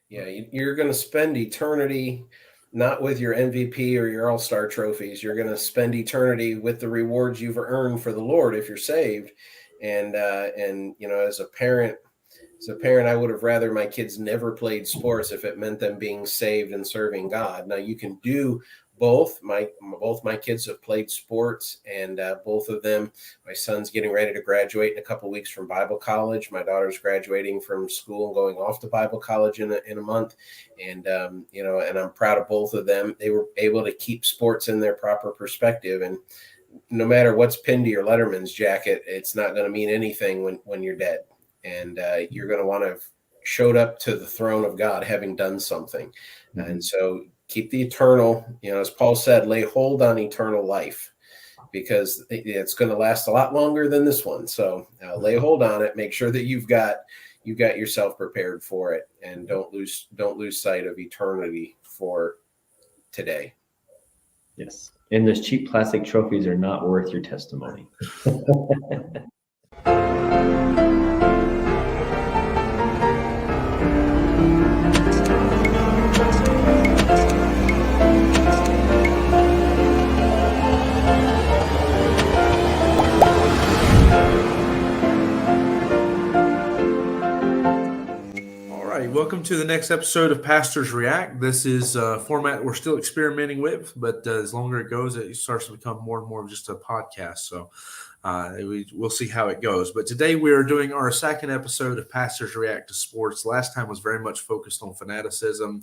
Yeah, you're going to spend eternity not with your MVP or your All-Star trophies. You're going to spend eternity with the rewards you've earned for the Lord if you're saved. And as a parent, I would have rather my kids never played sports if it meant them being saved and serving God. Now you can do both. Both my kids have played sports, and both of them. My son's getting ready to graduate in a couple of weeks from Bible college. My daughter's graduating from school and going off to Bible college in a month. And and I'm proud of both of them. They were able to keep sports in their proper perspective, and no matter what's pinned to your Letterman's jacket, it's not going to mean anything when you're dead. And you're going to want to have showed up to the throne of God having done something. Mm-hmm. And so keep the eternal, as Paul said, lay hold on eternal life, because it's going to last a lot longer than this one. So lay hold on it. Make sure that you've got yourself prepared for it, and don't lose sight of eternity for today. Yes. And those cheap plastic trophies are not worth your testimony. Welcome to the next episode of Pastors React. This is a format we're still experimenting with, but as longer it goes, it starts to become more and more of just a podcast. So we'll see how it goes. But today we are doing our second episode of Pastors React to Sports. Last time was very much focused on fanaticism,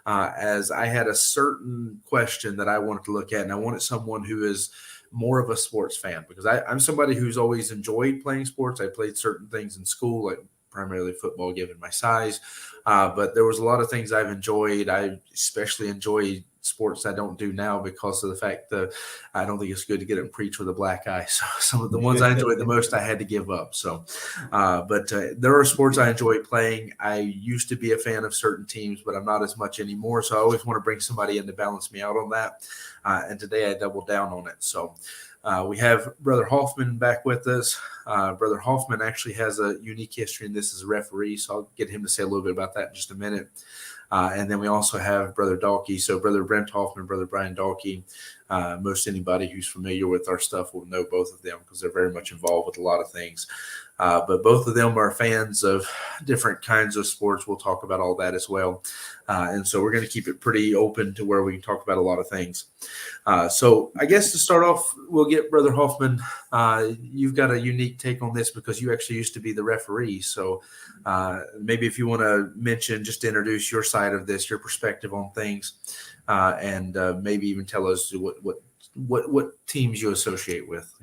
as I had a certain question that I wanted to look at, and I wanted someone who is more of a sports fan, because I'm somebody who's always enjoyed playing sports. I played certain things in school, like primarily football, given my size. But there was a lot of things I've enjoyed. I especially enjoy sports I don't do now because of the fact that I don't think it's good to get up and preach with a black eye. So some of the ones I enjoyed the most, I had to give up. So, but there are sports I enjoy playing. I used to be a fan of certain teams, but I'm not as much anymore. So I always want to bring somebody in to balance me out on that. And today I doubled down on it. So we have Brother Hoffman back with us. Brother Hoffman actually has a unique history in this as a referee, so I'll get him to say a little bit about that in just a minute. And then we also have Brother Dahlke. So Brother Brent Hoffman, Brother Bryan Dahlke. Most anybody who's familiar with our stuff will know both of them because they're very much involved with a lot of things. But both of them are fans of different kinds of sports. We'll talk about all that as well. And so we're going to keep it pretty open to where we can talk about a lot of things. So I guess to start off, we'll get Brother Hoffman. You've got a unique take on this because you actually used to be the referee. So maybe if you want to mention, just to introduce your side of this, your perspective on things, and maybe even tell us what teams you associate with.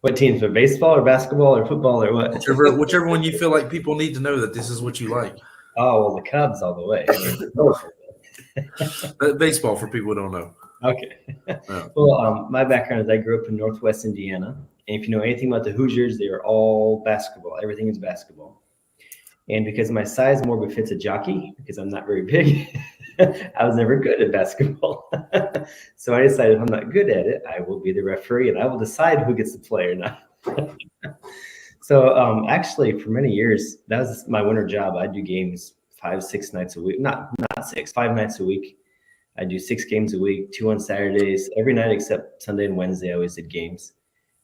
What teams? For baseball or basketball or football or what? Whichever one you feel like people need to know that this is what you like. Oh, well, the Cubs all the way. Baseball for people who don't know. Okay. Yeah. Well, my background is I grew up in Northwest Indiana. And if you know anything about the Hoosiers, they are all basketball. Everything is basketball. And because my size more befits a jockey, because I'm not very big, I was never good at basketball. So I decided if I'm not good at it, I will be the referee and I will decide who gets to play or not. So actually, for many years, that was my winter job. I do games 5-6 nights a week. Not 6, 5 nights a week. I do 6 games a week, 2 on Saturdays. Every night except Sunday and Wednesday, I always did games.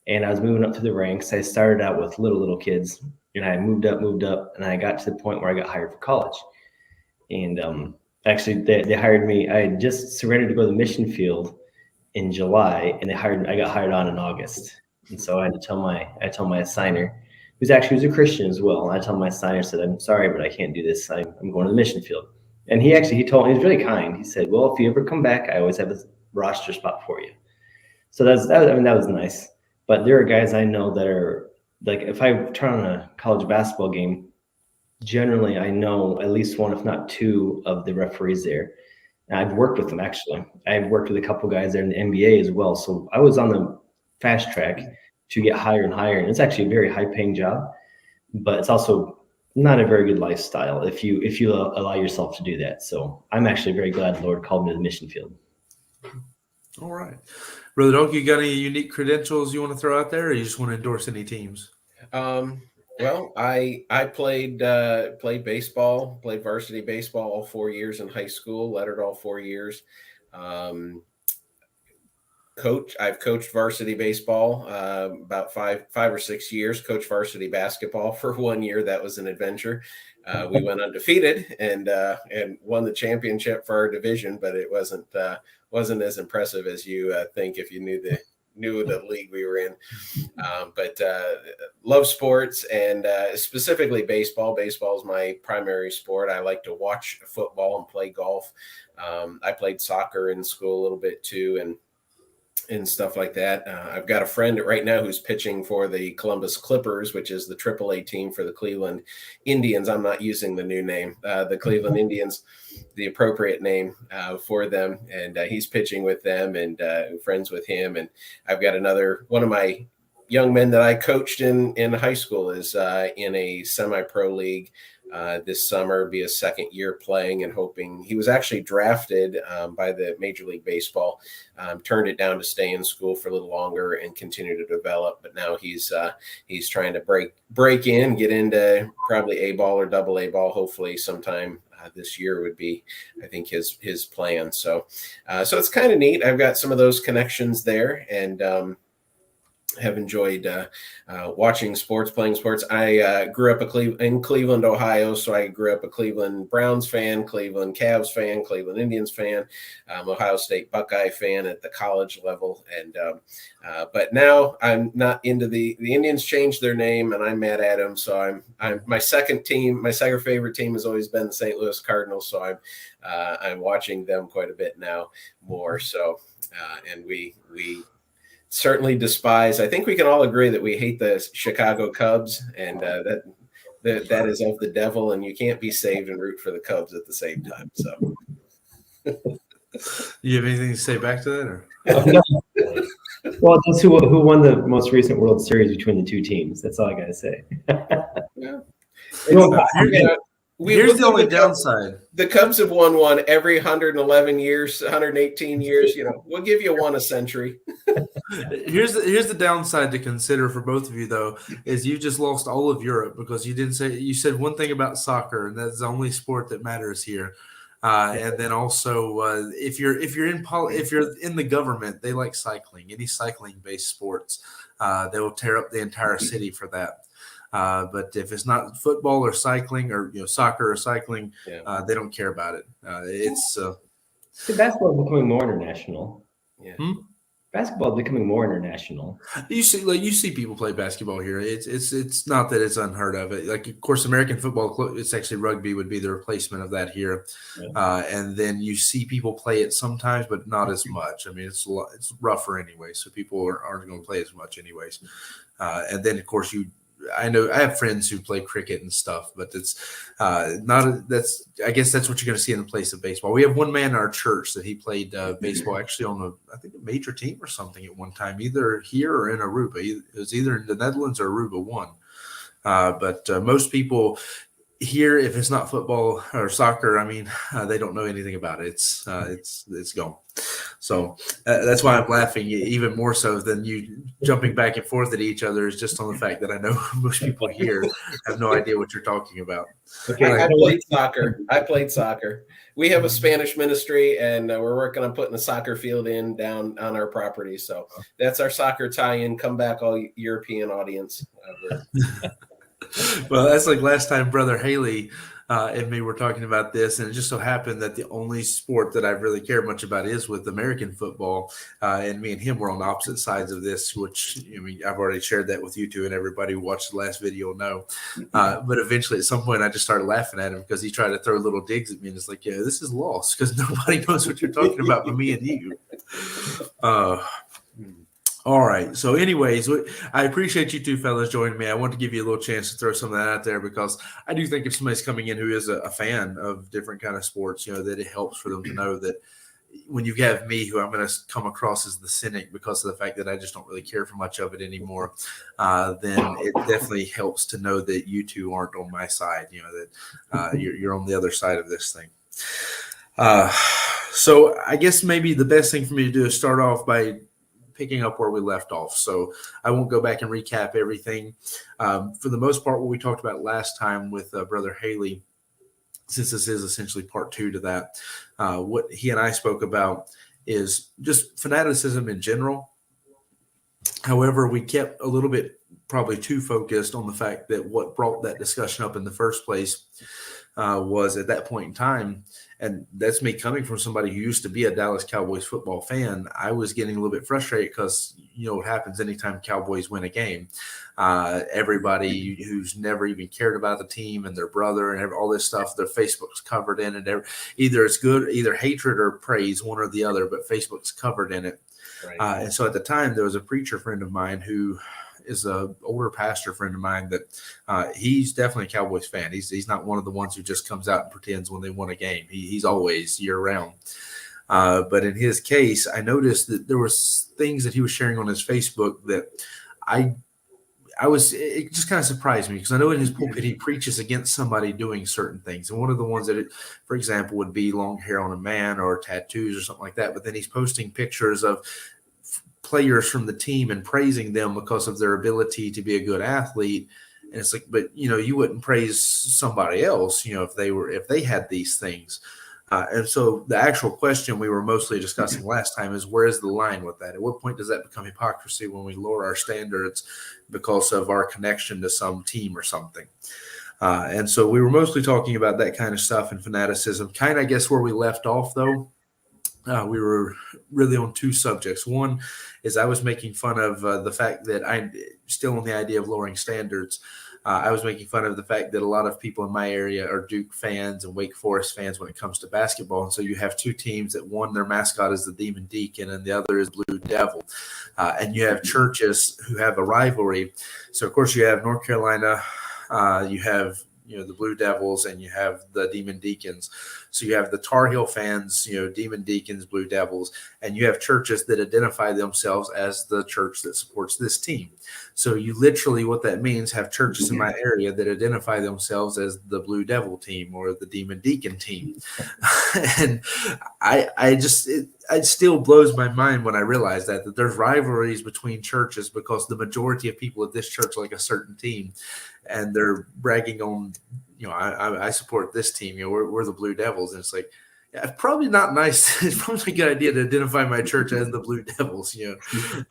And I was moving up through the ranks. I started out with little kids. And I moved up, and I got to the point where I got hired for college. And actually, they hired me. I had just surrendered to go to the mission field in July, and I got hired on in August. And so I had to tell my assigner, who's a Christian as well. And I told my assigner, said, "I'm sorry, but I can't do this. I'm going to the mission field." And he told me, he was really kind. He said, "Well, if you ever come back, I always have a roster spot for you." So that was nice. But there are guys I know that are, like, if I turn on a college basketball game, generally I know at least one, if not two, of the referees there. And I've worked with them, actually. I've worked with a couple guys there in the NBA as well. So I was on the fast track to get higher and higher. And it's actually a very high-paying job, but it's also not a very good lifestyle if you allow yourself to do that. So I'm actually very glad the Lord called me to the mission field. All right. Brother Dahlke, you got any unique credentials you want to throw out there, or you just want to endorse any teams? Well, I played baseball, played varsity baseball all 4 years in high school, lettered all 4 years. Um, I've coached varsity baseball about 5 or 6 years. Coached varsity basketball for 1 year. That was an adventure. We went undefeated and won the championship for our division, but it wasn't as impressive as you think if you knew the league we were in. But love sports and specifically baseball. Baseball is my primary sport. I like to watch football and play golf. I played soccer in school a little bit too, and stuff like that. I've got a friend right now who's pitching for the Columbus Clippers, which is the AAA team for the Cleveland Indians. I'm not using the new name, the Cleveland Indians, the appropriate name for them. And he's pitching with them and friends with him. And I've got one of my young men that I coached in high school is in a semi-pro league this summer, be a second year playing and hoping. He was actually drafted by the Major League Baseball, turned it down to stay in school for a little longer and continue to develop. But now he's trying to break in, get into probably A ball or double A ball, hopefully sometime this year would be, I think, his plan. So it's kind of neat. I've got some of those connections there, and have enjoyed watching sports, playing sports. I grew up in Cleveland, Ohio, so I grew up a Cleveland Browns fan, Cleveland Cavs fan, Cleveland Indians fan, Ohio State Buckeye fan at the college level. And but now I'm not into the Indians changed their name, and I'm mad at them. So I'm my second favorite team has always been the St. Louis Cardinals. So I'm watching them quite a bit now more. So and we certainly despise. I think we can all agree that we hate the Chicago Cubs, and that is of the devil, and you can't be saved and root for the Cubs at the same time. So, You have anything to say back to that? Or? Well, that's who won the most recent World Series between the two teams. That's all I gotta say. yeah. Here's the only downside. The Cubs have won one every 111 years, 118 years. We'll give you one a century. Here's the downside to consider for both of you, though, is you just lost all of Europe because you said one thing about soccer, and that's the only sport that matters here. And then also, if you're in the government, they like cycling. Any cycling-based sports, they will tear up the entire city for that. But if it's not football or cycling or soccer or cycling, they don't care about it. Basketball is becoming more international. Yeah. Basketball is becoming more international. You see people play basketball here. It's not that it's unheard of. Like, of course, American football, it's actually rugby would be the replacement of that here. Yeah. And then you see people play it sometimes, but not as much. I mean, it's rougher anyway, so people aren't going to play as much anyways. And then, of course, I know I have friends who play cricket and stuff, but it's I guess that's what you're going to see in the place of baseball. We have one man in our church that he played baseball actually on I think a major team or something at one time, either here or in Aruba. It was either in the Netherlands or Aruba won. But most people here, if it's not football or soccer, I mean, they don't know anything about it. It's gone. So that's why I'm laughing even more so than you jumping back and forth at each other, is just on the fact that I know most people here have no idea what you're talking about. Okay, I played soccer. We have a Spanish ministry, and we're working on putting a soccer field down on our property. So that's our soccer tie-in. Come back, all European audience. Well, that's like last time Brother Haley and me were talking about this, and it just so happened that the only sport that I really care much about is with American football, and me and him were on opposite sides of this, which I've already shared that with you two, and everybody who watched the last video know. But eventually, at some point, I just started laughing at him because he tried to throw little digs at me, and it's like, yeah, this is lost because nobody knows what you're talking about but me and you. All right. So anyways, I appreciate you two fellas joining me. I want to give you a little chance to throw some of that out there because I do think if somebody's coming in who is a fan of different kind of sports, that it helps for them to know that when you have me, who I'm going to come across as the cynic because of the fact that I just don't really care for much of it anymore, then it definitely helps to know that you two aren't on my side, that you're on the other side of this thing. So I guess maybe the best thing for me to do is start off by picking up where we left off. So I won't go back and recap everything. For the most part, what we talked about last time with Brother Haley, since this is essentially part 2 to that, what he and I spoke about is just fanaticism in general. However, we kept a little bit probably too focused on the fact that what brought that discussion up in the first place was at that point in time, and that's me coming from somebody who used to be a Dallas Cowboys football fan. I was getting a little bit frustrated because you know what happens anytime Cowboys win a game. Everybody who's never even cared about the team and their brother and all this stuff, their Facebook's covered in it. Either it's good, either hatred or praise, one or the other, but Facebook's covered in it. Right. And so at the time, there was a preacher friend of mine who is an older pastor friend of mine that he's definitely a Cowboys fan. He's not one of the ones who just comes out and pretends when they won a game. He's always year round. But in his case, I noticed that there was things that he was sharing on his Facebook that it just kind of surprised me, because I know in his pulpit he preaches against somebody doing certain things. And one of the ones that, for example, would be long hair on a man or tattoos or something like that. But then he's posting pictures of players from the team and praising them because of their ability to be a good athlete. And it's like, but you know, you wouldn't praise somebody else, you know, if they had these things. And so the actual question we were mostly discussing last time is, where is the line with that? At what point does that become hypocrisy when we lower our standards because of our connection to some team or something? And so we were mostly talking about that kind of stuff and fanaticism. Kind of, I guess, where we left off, though, we were really on 2 subjects. One is I was making fun of the fact that I'm still on the idea of lowering standards. I was making fun of the fact that a lot of people in my area are Duke fans and Wake Forest fans when it comes to basketball. And so you have 2 teams that, one, their mascot is the Demon Deacon and the other is Blue Devil. And you have churches who have a rivalry. So, of course, you have North Carolina, you have the Blue Devils, and you have the Demon Deacons. So you have the Tar Heel fans, Demon Deacons, Blue Devils, and you have churches that identify themselves as the church that supports this team. So you literally, what that means, have churches in my area that identify themselves as the Blue Devil team or the Demon Deacon team. And it still blows my mind when I realize that there's rivalries between churches because the majority of people at this church like a certain team, and they're bragging on, I support this team. We're the Blue Devils, and it's like, yeah, it's probably not nice. It's probably a good idea to identify my church as the Blue Devils,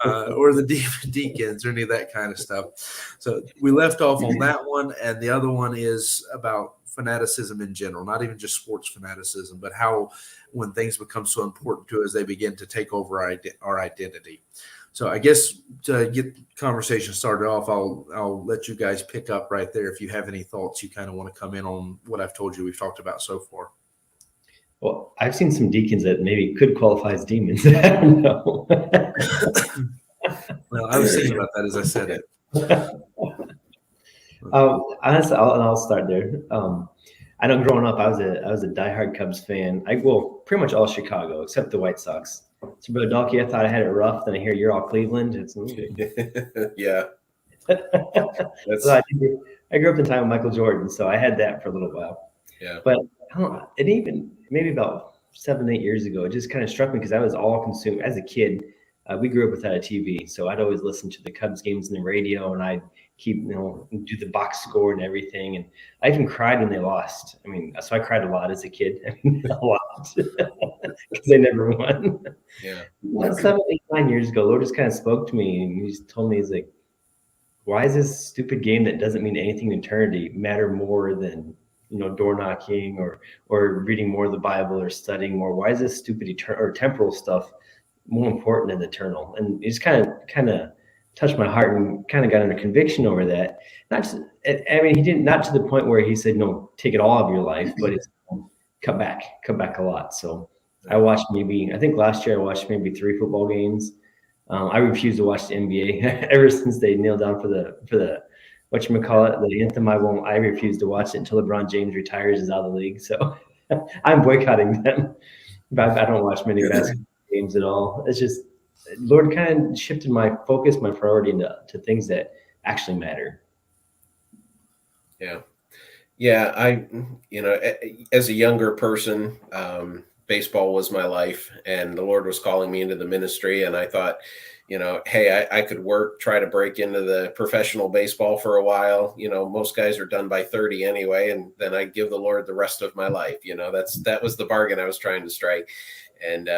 or the Demon Deacons or any of that kind of stuff. So we left off on that one, and the other one is about fanaticism in general, not even just sports fanaticism, but how when things become so important to us, they begin to take over our identity. So I guess to get the conversation started off, I'll let you guys pick up right there if you have any thoughts you kind of want to come in on what I've told you we've talked about so far. Well, I've seen some deacons that maybe could qualify as demons. I don't know. Well, I was thinking about that as I said it. Honestly, I'll start there. I know growing up, I was a diehard Cubs fan. Pretty much all Chicago except the White Sox. So, Brother Dahlke, I thought I had it rough. Then I hear you're all Cleveland. Yeah. So I grew up in time with Michael Jordan, so I had that for a little while. Yeah. But I don't know, and even maybe about 7-8 years ago, it just kind of struck me because I was all consumed as a kid. We grew up without a TV, so I'd always listen to the Cubs games on the radio, and I'd keep, do the box score and everything. And I even cried when they lost. I mean, so I cried a lot as a kid. A lot, because they never won. Yeah. 7, 8, 9 years ago, Lord just kind of spoke to me, and he just told me, he's like, why is this stupid game that doesn't mean anything in eternity matter more than, door knocking or reading more of the Bible or studying more? Why is this stupid or temporal stuff more important than eternal? And he just kind of touched my heart and kind of got under conviction over that. He didn't, not to the point where he said, no, take it all of your life, but it's cut back a lot. So I watched I think last year I watched maybe 3 football games. I refuse to watch the NBA ever since they kneeled down for the whatchamacallit, the anthem. I refuse to watch it until LeBron James retires, is out of the league. So I'm boycotting them. But I don't watch many basketball games at all. It's just, Lord kind of shifted my focus, my priority to things that actually matter. Yeah. Yeah. As a younger person, baseball was my life, and the Lord was calling me into the ministry. And I thought, hey, I could try to break into the professional baseball for a while. Most guys are done by 30 anyway, and then I give the Lord the rest of my life. That was the bargain I was trying to strike. And,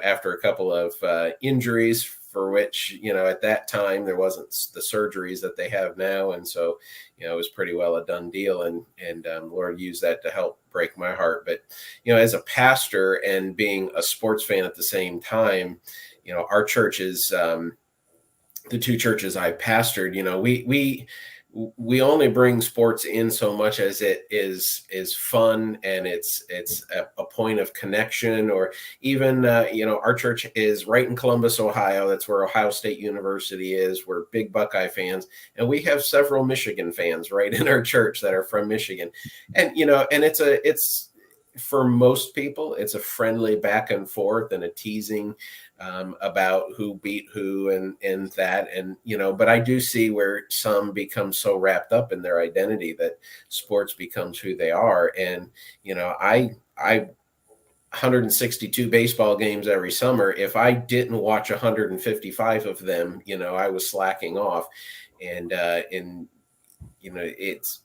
after a couple of injuries, for which, at that time there wasn't the surgeries that they have now. And so, it was pretty well a done deal. And Lord used that to help break my heart. But, as a pastor and being a sports fan at the same time, our church is the two churches I pastored. We only bring sports in so much as it is fun, and it's a point of connection. Or even our church is right in Columbus, Ohio. That's where Ohio State University is. We're big Buckeye fans, and we have several Michigan fans right in our church that are from Michigan. And and it's for most people, it's a friendly back and forth and a teasing about who beat who and that. And, but I do see where some become so wrapped up in their identity that sports becomes who they are. And, I 162 baseball games every summer. If I didn't watch 155 of them, I was slacking off. And it's,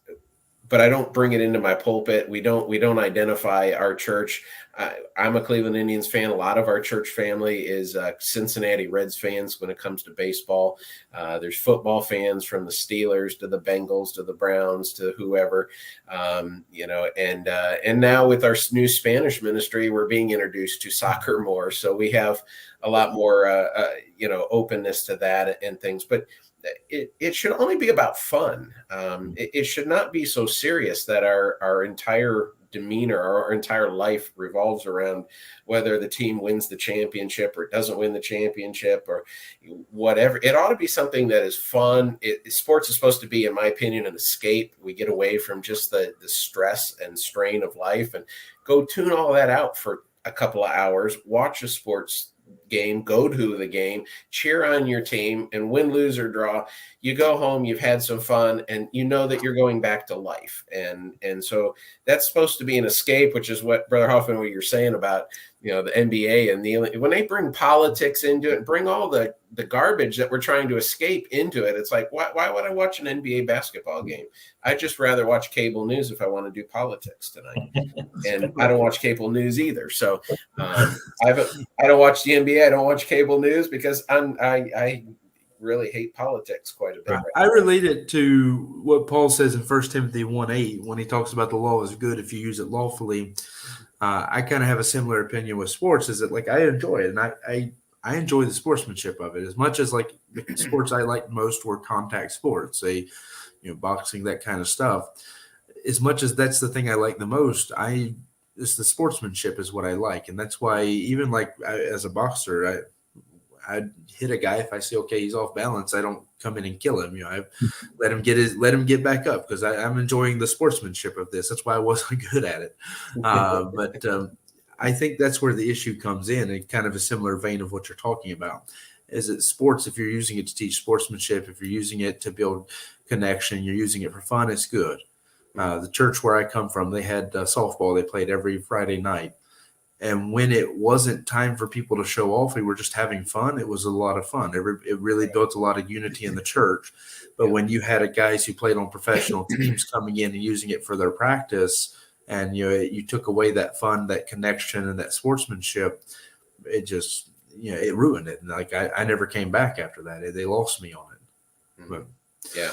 but I don't bring it into my pulpit. We don't identify our church. I'm a Cleveland Indians fan. A lot of our church family is Cincinnati Reds fans when it comes to baseball. There's football fans from the Steelers to the Bengals to the Browns to whoever, and now with our new Spanish ministry, we're being introduced to soccer more. So we have a lot more, openness to that and things. But it should only be about fun. It should not be so serious that our entire demeanor, our entire life revolves around whether the team wins the championship or doesn't win the championship or whatever. It ought to be something that is fun. Sports is supposed to be, in my opinion, an escape. We get away from just the stress and strain of life and go tune all that out for a couple of hours, watch a sports game, go to the game, cheer on your team, and win, lose, or draw. You go home, you've had some fun, and you know that you're going back to life. And so that's supposed to be an escape, which is what, Brother Hoffman, what you're saying about, the NBA and when they bring politics into it, bring all the garbage that we're trying to escape into it. It's like, why would I watch an NBA basketball game? I'd just rather watch cable news if I want to do politics tonight. And I don't watch cable news either. So I don't watch the NBA. I don't watch cable news because I really hate politics quite a bit. Right I relate it to what Paul says in 1 Timothy 1:8 when he talks about the law is good if you use it lawfully. I kind of have a similar opinion with sports. Is that like I enjoy it, and I enjoy the sportsmanship of it as much as like the sports I like most were contact sports, boxing, that kind of stuff. As much as that's the thing I like the most, it's the sportsmanship is what I like, and that's why even as a boxer, I hit a guy if I say okay he's off balance. I don't come in and kill him. I let him get back up because I'm enjoying the sportsmanship of this. That's why I wasn't good at it. But I think that's where the issue comes in kind of a similar vein of what you're talking about. Is it sports? If you're using it to teach sportsmanship, if you're using it to build connection, you're using it for fun, it's good. The church where I come from, they had softball. They played every Friday night. And when it wasn't time for people to show off, we were just having fun. It was a lot of fun. It really built a lot of unity in the church. But when you had guys who played on professional teams coming in and using it for their practice, and you took away that fun, that connection, and that sportsmanship, it just it ruined it. And I never came back after that. They lost me on it. Mm-hmm. Yeah.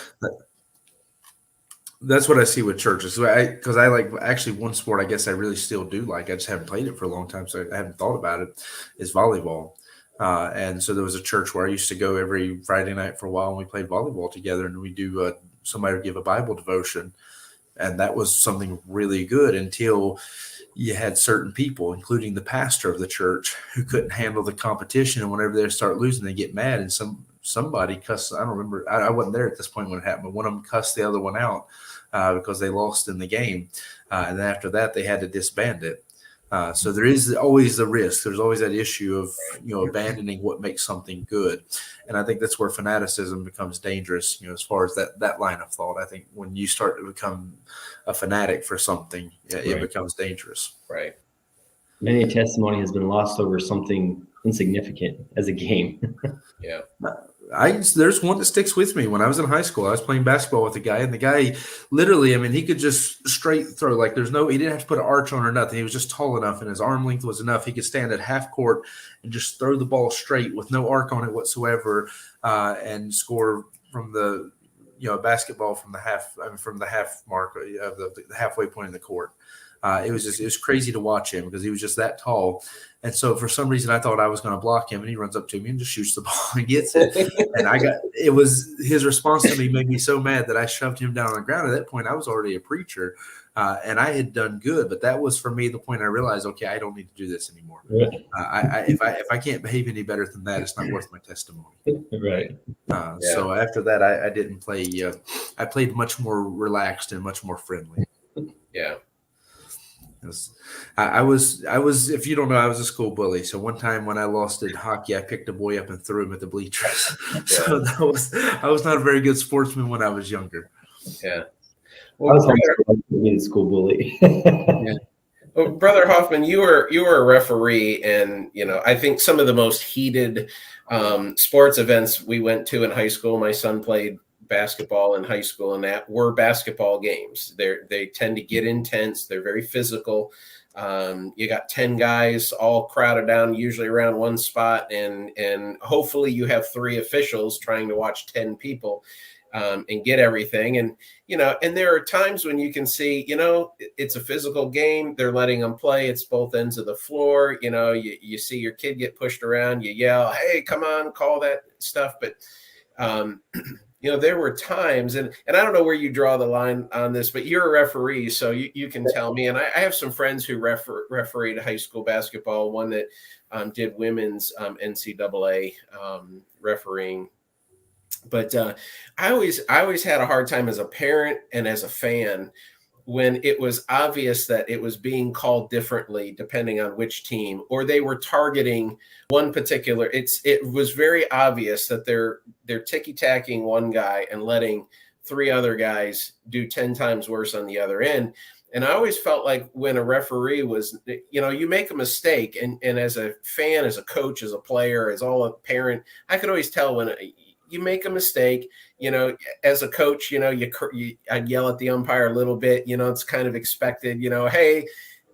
That's what I see with churches. Because I like actually one sport I guess I really still do like. I just haven't played it for a long time, so I haven't thought about it, is volleyball. And so there was a church where I used to go every Friday night for a while, and we played volleyball together, and we do somebody would give a Bible devotion. And that was something really good until you had certain people, including the pastor of the church, who couldn't handle the competition. And whenever they start losing, they get mad. And somebody cussed. I don't remember. I wasn't there at this point when it happened, but one of them cussed the other one out because they lost in the game. And then after that, they had to disband it. So there is always the risk. There's always that issue of, abandoning what makes something good. And I think that's where fanaticism becomes dangerous, as far as that line of thought. I think when you start to become a fanatic for something, it becomes dangerous. Right. Many a testimony has been lost over something insignificant as a game. Yeah. There's one that sticks with me. When I was in high school, I was playing basketball with a guy, and the guy literally, I mean, he could just straight throw. Like he didn't have to put an arch on or nothing. He was just tall enough, and his arm length was enough. He could stand at half court and just throw the ball straight with no arc on it whatsoever, and score from the basketball from the half mark of the halfway point in the court. It was crazy to watch him because he was just that tall. And so for some reason I thought I was going to block him, and he runs up to me and just shoots the ball and gets it. And his response to me made me so mad that I shoved him down on the ground. At that point, I was already a preacher, and I had done good, but that was for me the point I realized, okay, I don't need to do this anymore. If I can't behave any better than that, it's not worth my testimony. Right. So after that, I didn't play. I played much more relaxed and much more friendly. Yeah. I was, if you don't know, I was a school bully. So one time when I lost in hockey, I picked a boy up and threw him at the bleachers. So I was not a very good sportsman when I was younger. Yeah. Well, I was a school bully. Yeah. Well, Brother Hoffman, you were a referee, and I think some of the most heated sports events we went to in high school. My son played basketball in high school, and that were basketball games. They tend to get intense. They're very physical. You got 10 guys all crowded down, usually around one spot, and hopefully you have 3 officials trying to watch 10 people and get everything. And and there are times when you can see, it's a physical game. They're letting them play. It's both ends of the floor. You see your kid get pushed around. You yell, "Hey, come on, call that stuff." But there were times, and I don't know where you draw the line on this, but you're a referee, so you can tell me. And I have some friends who refereed high school basketball, one that did women's NCAA refereeing. But I always had a hard time as a parent and as a fan when it was obvious that it was being called differently depending on which team, or they were targeting one particular. It was very obvious that they're ticky-tacking one guy and letting 3 other guys do 10 times worse on the other end. And I always felt like when a referee was, you make a mistake, and as a fan, as a coach, as a player, as a parent, I could always tell when you make a mistake. As a coach, I'd yell at the umpire a little bit. It's kind of expected. Hey,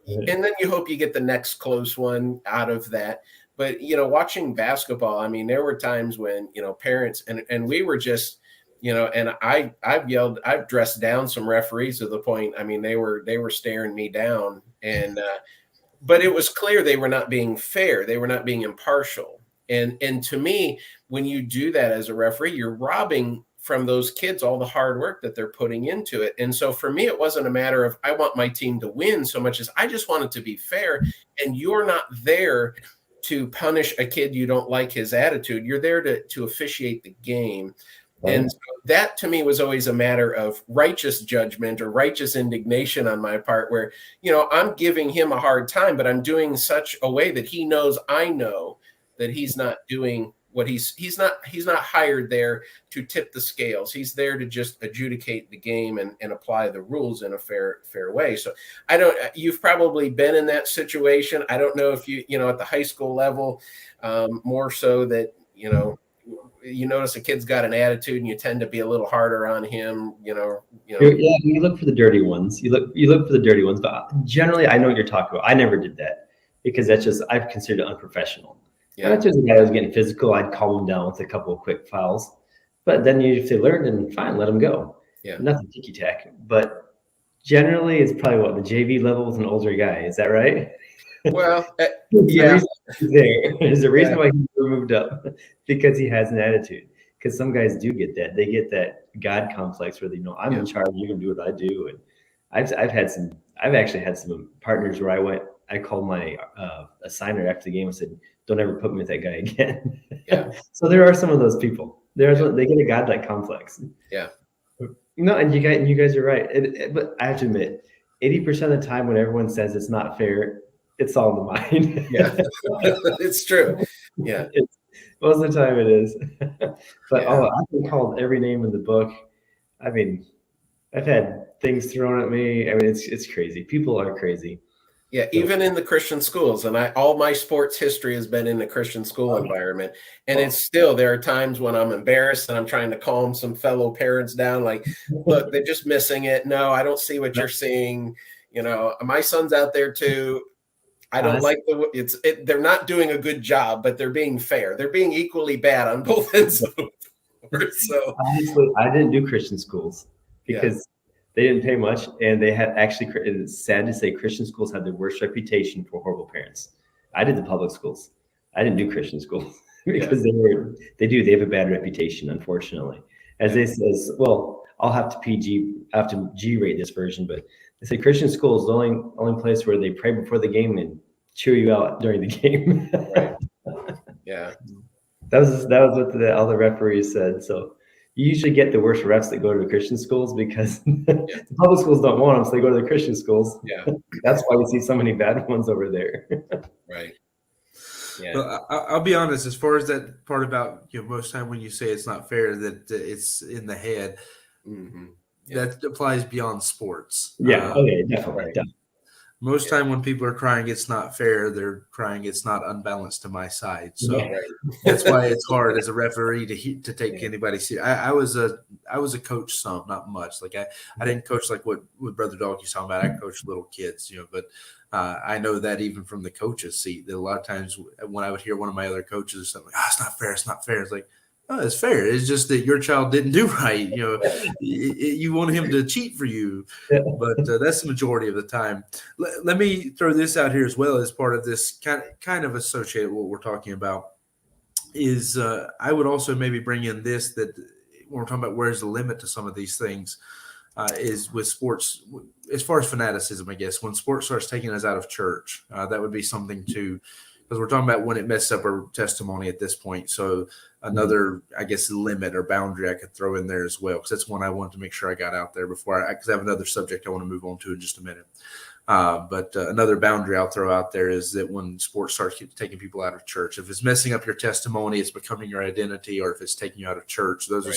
and then you hope you get the next close one out of that. But watching basketball, I mean, there were times when parents and we were just and I've dressed down some referees to the point. I mean, they were staring me down, and but it was clear they were not being fair. They were not being impartial. And to me, when you do that as a referee, you're robbing from those kids all the hard work that they're putting into it. And so for me, it wasn't a matter of I want my team to win so much as I just want it to be fair. And you're not there to punish a kid you don't like his attitude. You're there to officiate the game. Right. And so that to me was always a matter of righteous judgment or righteous indignation on my part, where, I'm giving him a hard time, but I'm doing such a way that he knows I know that he's not doing what he's not hired there to tip the scales. He's there to just adjudicate the game and apply the rules in a fair way. So you've probably been in that situation. I don't know if you at the high school level, more so that, you notice a kid's got an attitude and you tend to be a little harder on him, Yeah, you look for the dirty ones. You look for the dirty ones, but generally I know what you're talking about. I never did that because I've considered it unprofessional. Yeah. Not just a guy who was getting physical, I'd calm him down with a couple of quick fouls. But then if they learn, then fine, let them go. Yeah. Nothing ticky-tack. But generally, it's probably the JV level with an older guy. Is that right? Well, yeah. There's a reason why he moved up, because he has an attitude. Because some guys do get that. They get that God complex where I'm in charge, you can do what I do. And I've actually had some partners where I called my assigner after the game and said, "Don't ever put me with that guy again." Yeah. So there are some of those people. They get a godlike complex. Yeah. And you guys are right. But I have to admit, 80% of the time when everyone says it's not fair, it's all in the mind. Yeah, it's true. Yeah. Most of the time it is. But I've been called every name in the book. I mean, I've had things thrown at me. I mean, it's crazy. People are crazy. Yeah, even in the Christian schools, and all my sports history has been in the Christian school environment, and it's still there are times when I'm embarrassed and I'm trying to calm some fellow parents down, like, look, they're just missing it. No, I don't see what you're seeing. My son's out there too. I don't Honestly, like they're not doing a good job, but they're being fair. They're being equally bad on both ends of the board. So honestly, I didn't do Christian schools yeah, because they didn't pay much, and they had actually. It's sad to say, Christian schools have the worst reputation for horrible parents. I did the public schools. I didn't do Christian schools because they have a bad reputation, unfortunately. As they says, well, I have to G rate this version, but they say Christian school is the only place where they pray before the game and cheer you out during the game. right. Yeah. That was what all the referees said. So you usually get the worst refs that go to the Christian schools because the public schools don't want them, so they go to the Christian schools. Yeah. That's why we see so many bad ones over there. Right. Yeah. Well, I'll be honest. As far as that part about most time when you say it's not fair, that it's in the head, Mm-hmm. Yeah. that applies beyond sports. Yeah. Okay. Definitely. Right. Definitely. Most time when people are crying it's not fair, they're crying it's not unbalanced to my side. So Yeah. that's why it's hard as a referee to take anybody serious. I was a coach some, not much. Like I didn't coach like what Brother Dahlke's talking about. I coached little kids, but I know that even from the coach's seat, that a lot of times when I would hear one of my other coaches say, it's not fair, it's not fair. It's like, oh, it's fair. It's just that your child didn't do right. You want him to cheat for you, but that's the majority of the time. Let me throw this out here as well as part of this kind of associated with what we're talking about is I would also maybe bring in this, that when we're talking about where's the limit to some of these things, is with sports, as far as fanaticism, I guess, when sports starts taking us out of church, that would be something to, because we're talking about when it messes up our testimony at this point. So another, I guess, limit or boundary I could throw in there as well, because that's one I wanted to make sure I got out there before because I have another subject I want to move on to in just a minute. But another boundary I'll throw out there is that when sports starts taking people out of church, if it's messing up your testimony, it's becoming your identity, or if it's taking you out of church, those are,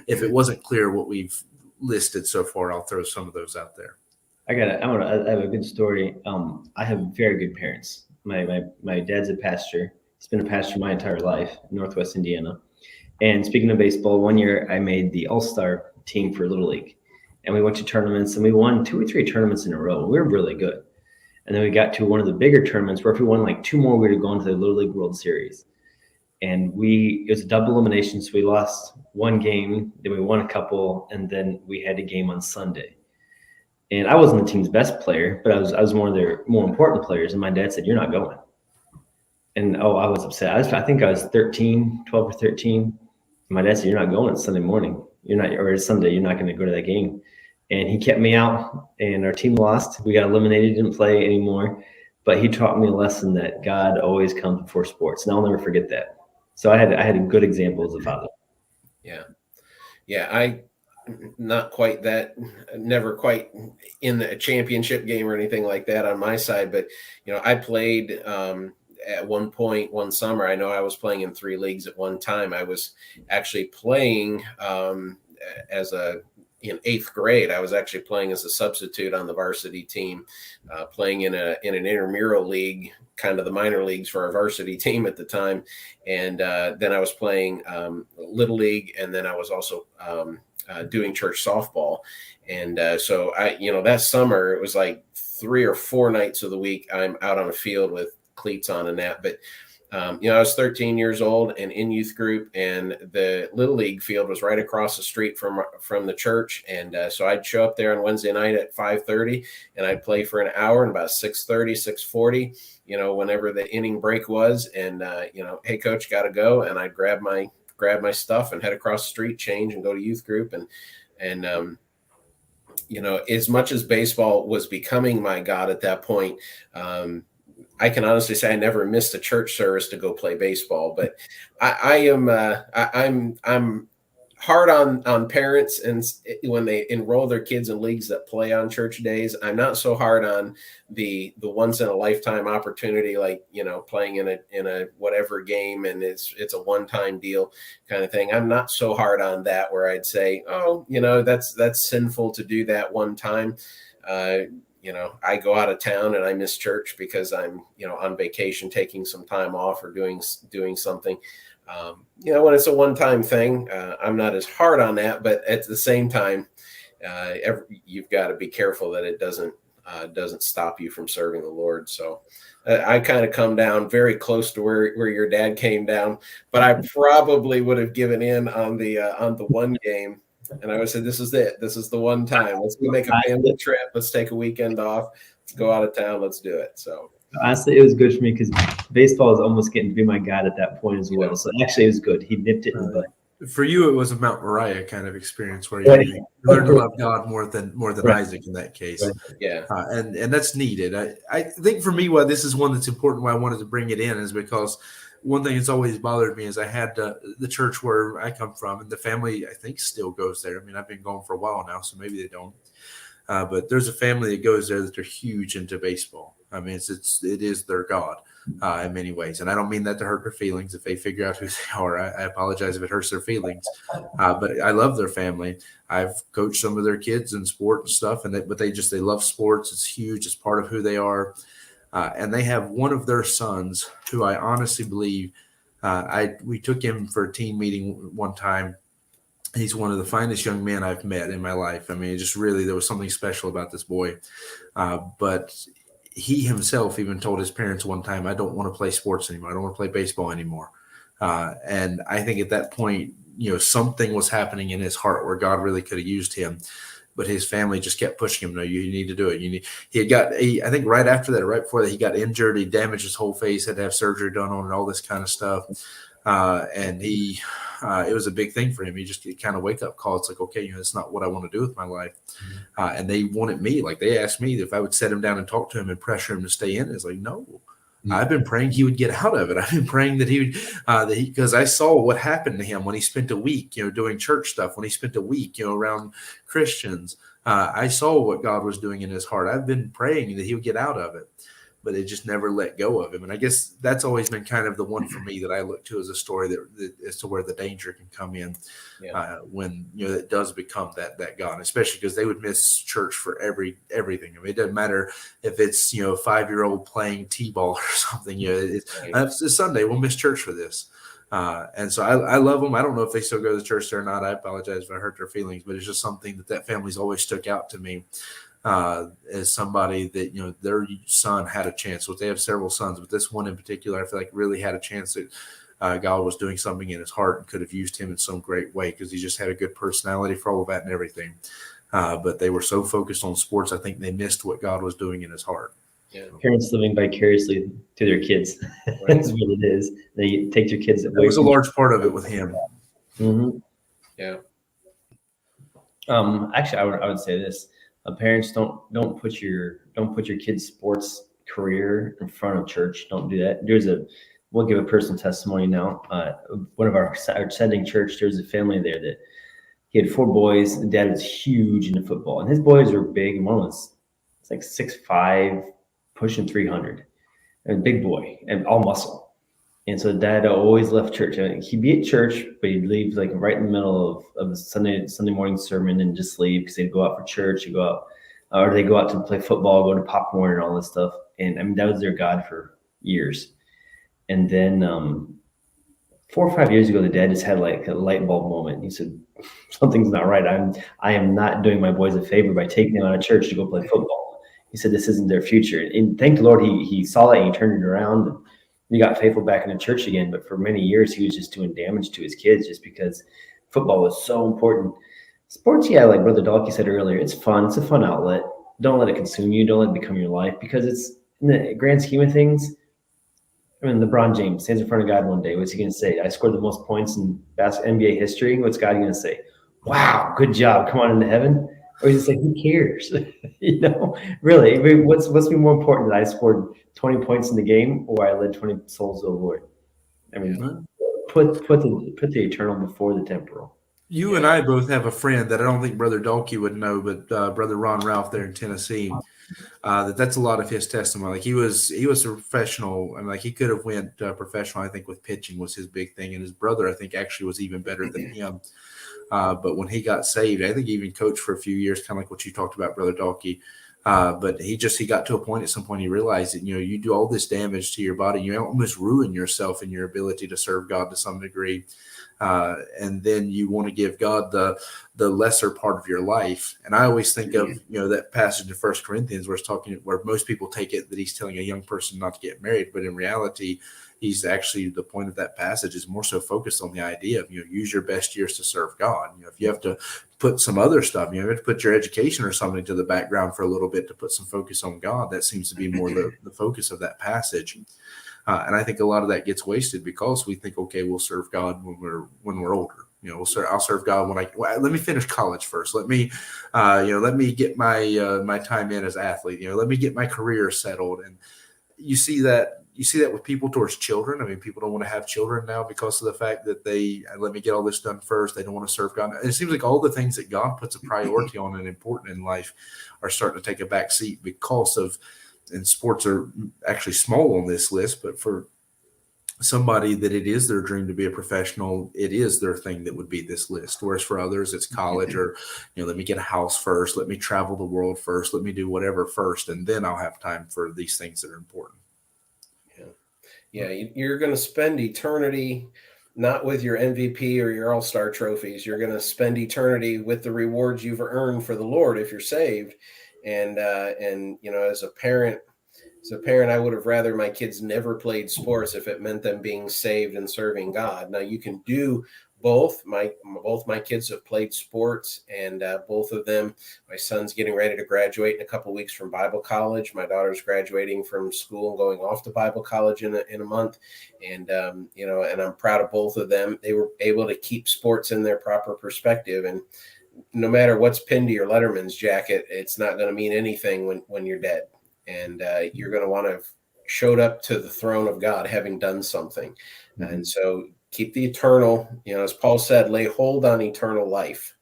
if it wasn't clear what we've listed so far, I'll throw some of those out there. I have a good story. I have very good parents. My dad's a pastor. He's been a pastor my entire life in Northwest Indiana. And speaking of baseball, one year I made the All-Star team for Little League. And we went to tournaments and we won 2 or 3 tournaments in a row. We were really good. And then we got to one of the bigger tournaments where if we won like 2 more, we would go into the Little League World Series. And it was a double elimination. So we lost 1 game, then we won a couple, and then we had a game on Sunday. And I wasn't the team's best player, but I was one of their more important players. And my dad said, "You're not going." And I was upset. I think I was 12 or 13. And my dad said, "You're not going. It's Sunday morning. You're not, or it's Sunday. You're not going to go to that game." And he kept me out, and our team lost. We got eliminated, didn't play anymore. But he taught me a lesson that God always comes before sports, and I'll never forget that. So I had a good example as a father. Yeah. I not quite that, never quite in a championship game or anything like that on my side, but I played at one point one summer. I know I was playing in 3 leagues at one time. I was actually playing in 8th grade. I was actually playing as a substitute on the varsity team, playing in an intramural league, kind of the minor leagues for our varsity team at the time. And then I was playing Little League, and then I was also doing church softball. And so that summer, it was like 3 or 4 nights of the week I'm out on a field with cleats on and that. But I was 13 years old and in youth group, and the Little League field was right across the street from the church. And so I'd show up there on Wednesday night at 5:30, and I'd play for an hour, and about 6:30, 6:40, whenever the inning break was. And, hey, coach, got to go. And I'd grab my stuff and head across the street, change, and go to youth group. And as much as baseball was becoming my God at that point, I can honestly say I never missed a church service to go play baseball. But I'm hard on parents, and when they enroll their kids in leagues that play on church days. I'm not so hard on the once in a lifetime opportunity, like playing in a whatever game, and it's a one-time deal kind of thing. I'm not so hard on that, where I'd say, oh, that's sinful to do that one time. I go out of town and I miss church because I'm, on vacation, taking some time off or doing something. When it's a one-time thing, I'm not as hard on that, but at the same time, you've got to be careful that it doesn't stop you from serving the Lord. So I kind of come down very close to where your dad came down, but I probably would have given in on the one game. And I would say, this is it. This is the one time. Let's go make a family trip. Let's take a weekend off. Let's go out of town. Let's do it. So honestly, it was good for me because baseball is almost getting to be my god at that point as well. So actually, it was good. He nipped it in the butt. For you, it was a Mount Moriah kind of experience where you learned to love God more than Right. Isaac in that case. Right. Yeah. And that's needed. I think for me, why this is one that's important, why I wanted to bring it in, is because one thing that's always bothered me is I had the church where I come from, and the family, I think, still goes there. I mean, I've been going for a while now, so maybe they don't. But there's a family that goes there that are huge into baseball. I mean, it is their God in many ways. And I don't mean that to hurt their feelings. If they figure out who they are, I apologize if it hurts their feelings. But I love their family. I've coached some of their kids in sport and stuff, but they love sports. It's huge. It's part of who they are. And they have one of their sons who I honestly believe we took him for a team meeting one time. He's one of the finest young men I've met in my life. I mean, there was something special about this boy. But he himself even told his parents one time, I don't want to play sports anymore. I don't want to play baseball anymore. And I think at that point, something was happening in his heart where God really could have used him. But his family just kept pushing him. No, you need to do it. I think right after that, right before that, he got injured. He damaged his whole face, had to have surgery done on it, all this kind of stuff. And it was a big thing for him. He just kind of wake up call. It's like, okay, it's not what I want to do with my life. And they wanted me, like they asked me if I would sit him down and talk to him and pressure him to stay in. It's like, no. I've been praying he would get out of it. I've been praying that because I saw what happened to him when he spent a week, doing church stuff, when he spent a week, around Christians. I saw what God was doing in his heart. I've been praying that he would get out of it, but it just never let go of him. And I guess that's always been kind of the one for me that I look to as a story that as to where the danger can come in when, it does become that God, especially because they would miss church for everything. I mean, it doesn't matter if it's, a 5-year-old playing T-ball or something, it's Sunday, we'll miss church for this. And so I love them. I don't know if they still go to church there or not. I apologize if I hurt their feelings, but it's just something that family's always stuck out to me. As somebody that, their son had a chance. They have several sons, but this one in particular, I feel like really had a chance that God was doing something in his heart and could have used him in some great way because he just had a good personality for all of that and everything. But they were so focused on sports, I think they missed what God was doing in his heart. Yeah. Parents living vicariously to their kids. That's what it is. They take their kids away. That was a large part of it with him. Mm-hmm. Yeah. Actually, I would say this. Parents don't put your kid's sports career in front of church. Don't do that. We'll give a personal testimony now. One of our sending church, there's a family there that he had 4 boys. The dad was huge into football, and his boys were big. And one was like 6'5", pushing 300, and a big boy and all muscle. And so dad always left church. He'd be at church, but he'd leave like right in the middle of the Sunday morning sermon and just leave because they'd go out for church, or they go out to play football, go to popcorn and all this stuff. And I mean, that was their God for years. And then 4 or 5 years ago, the dad just had like a light bulb moment. He said, something's not right. I am not doing my boys a favor by taking them out of church to go play football. He said, this isn't their future. And thank the Lord, he saw that and he turned it around. And he got faithful back in the church again, but for many years he was just doing damage to his kids just because football was so important. Sports, like Brother Dahlke said earlier, it's fun. It's a fun outlet. Don't let it consume you. Don't let it become your life because it's in the grand scheme of things. I mean, LeBron James stands in front of God one day. What's he going to say? I scored the most points in NBA history. What's God going to say? Wow, good job. Come on into heaven. Or he's just like, who cares? Really, I mean, what's more important, that I scored 20 points in the game or I led 20 souls to the Lord? I mean, put the eternal before the temporal. You and I both have a friend that I don't think Brother Dahlke would know, but Brother Ron Ralph there in Tennessee. That's a lot of his testimony. Like he was a professional, and like he could have went professional. I think with pitching was his big thing, and his brother I think actually was even better than him. But when he got saved, I think he even coached for a few years, kind of like what you talked about, Brother Dahlke. But he got to a point at some point, he realized that, you do all this damage to your body. You almost ruin yourself and your ability to serve God to some degree. And then you want to give God the lesser part of your life. And I always think of, that passage in 1 Corinthians where most people take it that he's telling a young person not to get married. But in reality, he's actually, the point of that passage is more so focused on the idea of, use your best years to serve God. If you have to put some other stuff, you have to put your education or something to the background for a little bit to put some focus on God. That seems to be more the focus of that passage. And I think a lot of that gets wasted because we think, okay, we'll serve God when we're older. I'll serve God let me finish college first. Let me get my time in as athlete. Let me get my career settled. And you see that with people towards children. I mean, people don't want to have children now because of the fact that let me get all this done first. They don't want to serve God. And it seems like all the things that God puts a priority on and important in life are starting to take a back seat because of, and sports are actually small on this list, but for somebody that it is their dream to be a professional, it is their thing that would be this list. Whereas for others, it's college or, let me get a house first. Let me travel the world first. Let me do whatever first. And then I'll have time for these things that are important. Yeah. You're going to spend eternity not with your MVP or your all-star trophies. You're going to spend eternity with the rewards you've earned for the Lord if you're saved. And as a parent, I would have rather my kids never played sports if it meant them being saved and serving God. Now you can do both. Both my kids have played sports, and both of them. My son's getting ready to graduate in a couple of weeks from Bible college. My daughter's graduating from school and going off to Bible college in a month. And and I'm proud of both of them. They were able to keep sports in their proper perspective, and no matter what's pinned to your Letterman's jacket, it's not going to mean anything when you're dead. And you're going to want to have showed up to the throne of God having done something. Mm-hmm. And so keep the eternal, as Paul said, lay hold on eternal life,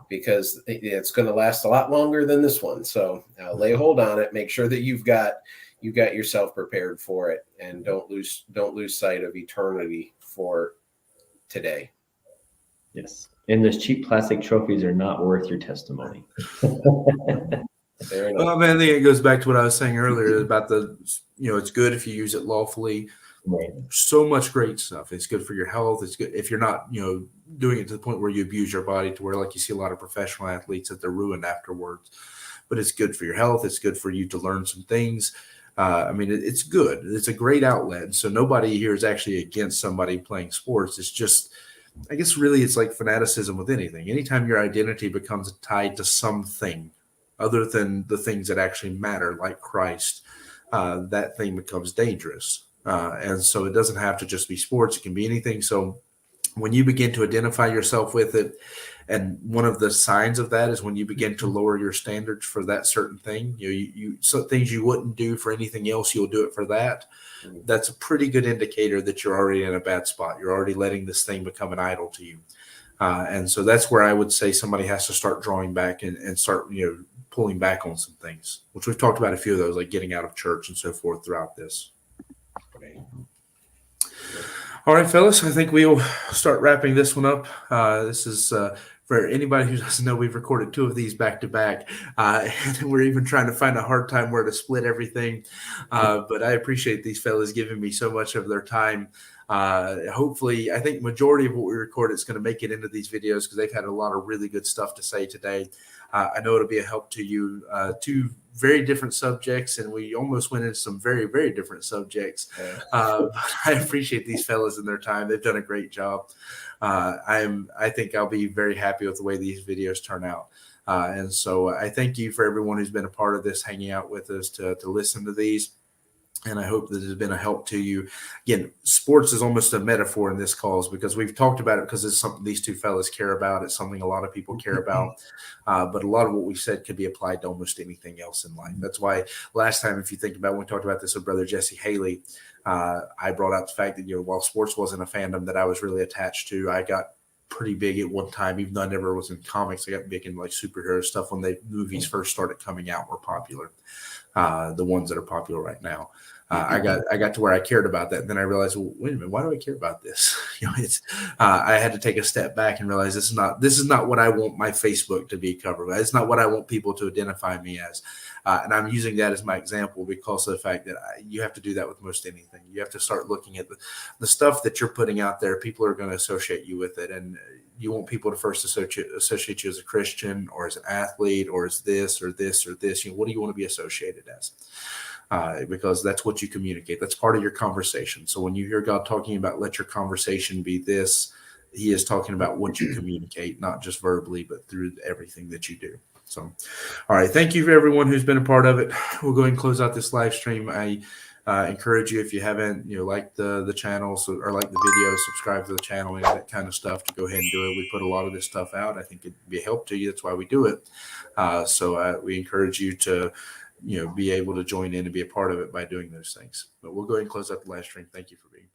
because it's going to last a lot longer than this one. So lay hold on it. Make sure that you've got yourself prepared for it, and don't lose sight of eternity for today. Yes. And those cheap plastic trophies are not worth your testimony. Well, I think it goes back to what I was saying earlier about it's good if you use it lawfully. Right. So much great stuff. It's good for your health. It's good if you're not, doing it to the point where you abuse your body to where, like you see a lot of professional athletes that they're ruined afterwards. But it's good for your health. It's good for you to learn some things. It's good. It's a great outlet. And so nobody here is actually against somebody playing sports. It's just, I guess really it's like fanaticism with anything. Anytime your identity becomes tied to something other than the things that actually matter, like Christ, that thing becomes dangerous. And so it doesn't have to just be sports. It can be anything. So when you begin to identify yourself with it, and one of the signs of that is when you begin to lower your standards for that certain thing, so things you wouldn't do for anything else, you'll do it for that. That's a pretty good indicator that you're already in a bad spot. You're already letting this thing become an idol to you. And so that's where I would say somebody has to start drawing back and start, pulling back on some things, which we've talked about a few of those, like getting out of church and so forth throughout this. All right, fellas, I think we'll start wrapping this one up. This is for anybody who doesn't know, we've recorded 2 of these back to back, and we're even trying to find a hard time where to split everything. But I appreciate these fellas giving me so much of their time. Hopefully, I think majority of what we record is going to make it into these videos because they've had a lot of really good stuff to say today. I know it'll be a help to you. 2 very different subjects, and we almost went into some very, very different subjects. But I appreciate these fellas and their time. They've done a great job. I think I'll be very happy with the way these videos turn out. And so I thank you for everyone who's been a part of this, hanging out with us to listen to these. And I hope that it has been a help to you. Again, sports is almost a metaphor in this cause because we've talked about it because it's something these 2 fellas care about. It's something a lot of people care about. But a lot of what we said could be applied to almost anything else in life. That's why last time, if you think about when we talked about this with Brother Jesse Haley, I brought out the fact that, while sports wasn't a fandom that I was really attached to, I got pretty big at one time. Even though I never was in comics, I got big in like superhero stuff when the movies first started coming out were popular. The ones that are popular right now. I got to where I cared about that. And then I realized, well, wait a minute, why do I care about this? I had to take a step back and realize this is not what I want my Facebook to be covered by. It's not what I want people to identify me as. And I'm using that as my example because of the fact that you have to do that with most anything. You have to start looking at the stuff that you're putting out there. People are going to associate you with it. And you want people to first associate you as a Christian or as an athlete or as this or this or this. What do you want to be associated as? Because that's what you communicate. That's part of your conversation. So when you hear God talking about let your conversation be this, he is talking about what you communicate, not just verbally, but through everything that you do. So, all right. Thank you for everyone who's been a part of it. We'll go ahead and close out this live stream. I encourage you, if you haven't, liked the channel or like the video, subscribe to the channel and that kind of stuff, to go ahead and do it. We put a lot of this stuff out. I think it'd be a help to you. That's why we do it. So we encourage you to, be able to join in and be a part of it by doing those things. But we'll go ahead and close out the live stream. Thank you for being